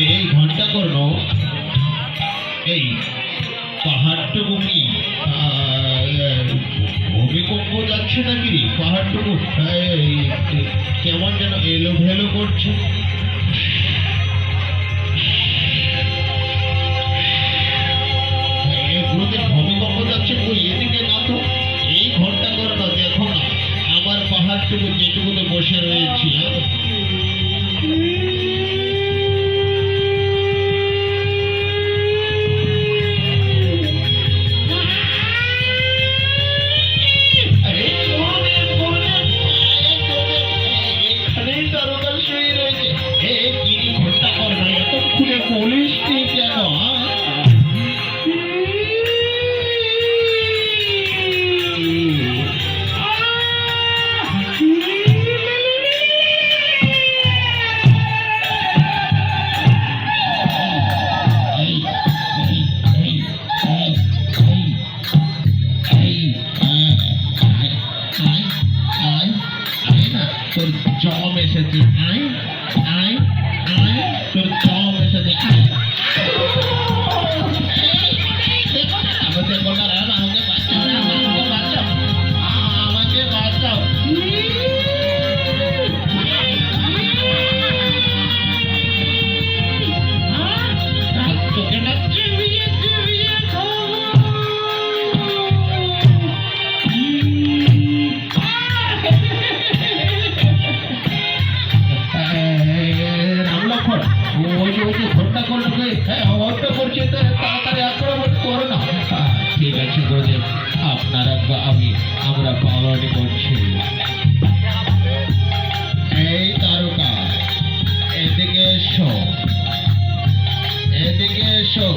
এই ঘন্টা কর্ণ, এই পাহাড়টুকু কি ভূমিকম্প যাচ্ছে নাকি? পাহাড়টুকু কেমন যেন এলো ভেলো করছে। এগুলোতে ভূমিকম্প যাচ্ছে, ওই এদিকে না তো। এই ঘন্টা কর্ণ দেখো না, আমার পাহাড়টুকু যেটুকুতে বসে রয়েছি। বলিস কেন? তোর জম এসেছে, আয় আয় আয়, তোর জম এসেছে। আমাকে বলার আমাকে বাঁচাও, আমাকে বাঁচাও, আমাকে বাঁচাও। তোকে ডাকছে ঘন্টা করলে অর্থ করছে, তাড়াতাড়ি আক্রমণ করো না। ঠিক আছে গুরুদেব, আপনারা আমরা পালন করছি। এই তারকা, এদিকে এসো, এদিকে এসো।